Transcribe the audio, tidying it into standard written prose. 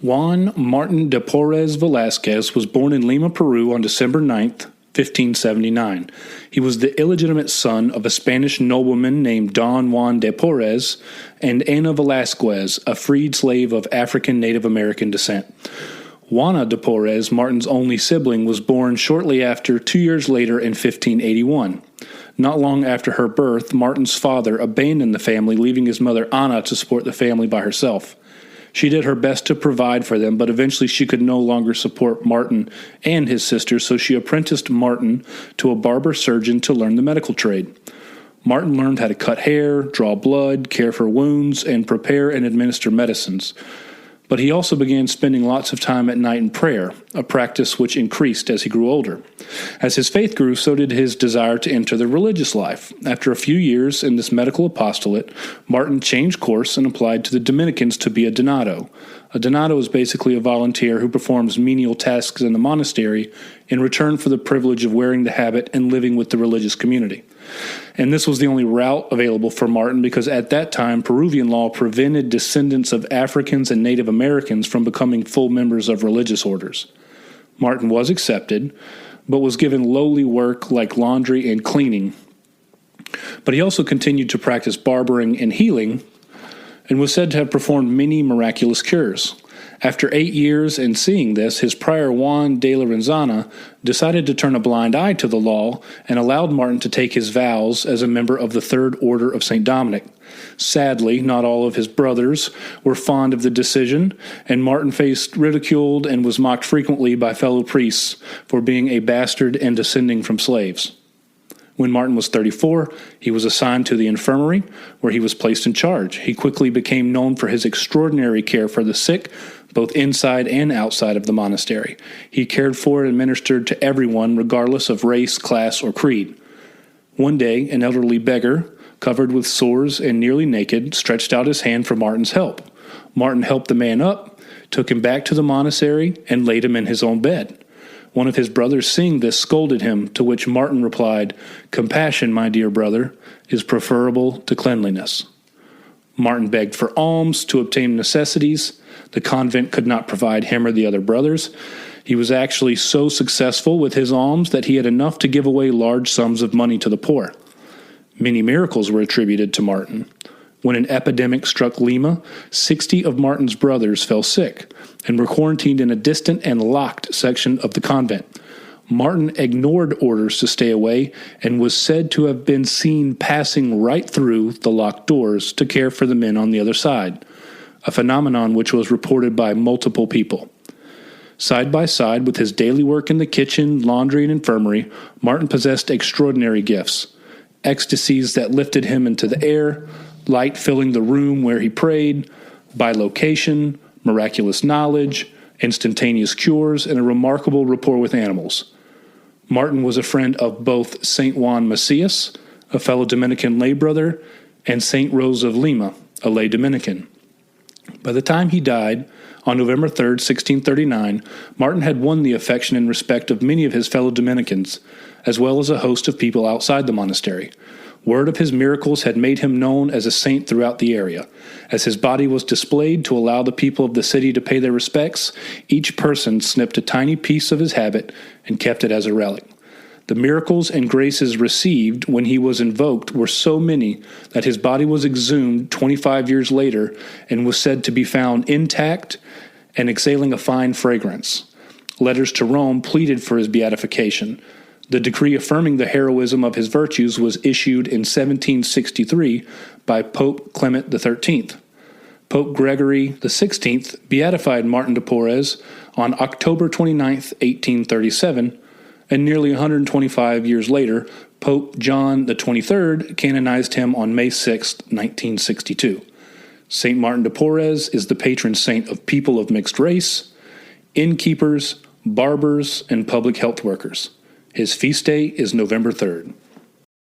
Juan Martin de Porres Velazquez was born in Lima, Peru on December 9th, 1579. He was the illegitimate son of a Spanish nobleman named Don Juan de Porres and Ana Velazquez, a freed slave of African Native American descent. Juana de Porres, Martin's only sibling, was born shortly after 2 years later in 1581. Not long after her birth, Martin's father abandoned the family, leaving his mother Ana to support the family by herself. She did her best to provide for them, but eventually she could no longer support Martin and his sister, so she apprenticed Martin to a barber surgeon to learn the medical trade. Martin learned how to cut hair, draw blood, care for wounds, and prepare and administer medicines. But he also began spending lots of time at night in prayer, a practice which increased as he grew older. As his faith grew, so did his desire to enter the religious life. After a few years in this medical apostolate, Martin changed course and applied to the Dominicans to be a donato. A donato is basically a volunteer who performs menial tasks in the monastery in return for the privilege of wearing the habit and living with the religious community. And this was the only route available for Martin because at that time, Peruvian law prevented descendants of Africans and Native Americans from becoming full members of religious orders. Martin was accepted, but was given lowly work like laundry and cleaning. But he also continued to practice barbering and healing, and was said to have performed many miraculous cures. After 8 years and seeing this, his prior Juan de Lorenzana decided to turn a blind eye to the law and allowed Martin to take his vows as a member of the Third Order of St. Dominic. Sadly, not all of his brothers were fond of the decision, and Martin faced ridicule and was mocked frequently by fellow priests for being a bastard and descending from slaves. When Martin was 34, he was assigned to the infirmary, where he was placed in charge. He quickly became known for his extraordinary care for the sick, both inside and outside of the monastery. He cared for and administered to everyone, regardless of race, class, or creed. One day, an elderly beggar, covered with sores and nearly naked, stretched out his hand for Martin's help. Martin helped the man up, took him back to the monastery, and laid him in his own bed. One of his brothers, seeing this, scolded him, to which Martin replied, "Compassion, my dear brother, is preferable to cleanliness." Martin begged for alms to obtain necessities. The convent could not provide him or the other brothers. He was actually so successful with his alms that he had enough to give away large sums of money to the poor. Many miracles were attributed to Martin. When an epidemic struck Lima, 60 of Martin's brothers fell sick and were quarantined in a distant and locked section of the convent. Martin ignored orders to stay away and was said to have been seen passing right through the locked doors to care for the men on the other side, a phenomenon which was reported by multiple people. Side by side with his daily work in the kitchen, laundry, and infirmary, Martin possessed extraordinary gifts. Ecstasies that lifted him into the air, light filling the room where he prayed, bilocation, miraculous knowledge, instantaneous cures, and a remarkable rapport with animals. Martin was a friend of both St. Juan Macias, a fellow Dominican lay brother, and St. Rose of Lima, a lay Dominican. By the time he died, on November 3rd, 1639, Martin had won the affection and respect of many of his fellow Dominicans, as well as a host of people outside the monastery. Word of his miracles had made him known as a saint throughout the area. As his body was displayed to allow the people of the city to pay their respects, each person snipped a tiny piece of his habit and kept it as a relic. The miracles and graces received when he was invoked were so many that his body was exhumed 25 years later and was said to be found intact and exhaling a fine fragrance. Letters to Rome pleaded for his beatification. The decree affirming the heroism of his virtues was issued in 1763 by Pope Clement XIII. Pope Gregory XVI beatified Martin de Porres on October 29, 1837, and nearly 125 years later, Pope John XXIII canonized him on May 6, 1962. St. Martin de Porres is the patron saint of people of mixed race, innkeepers, barbers, and public health workers. His feast day is November 3rd.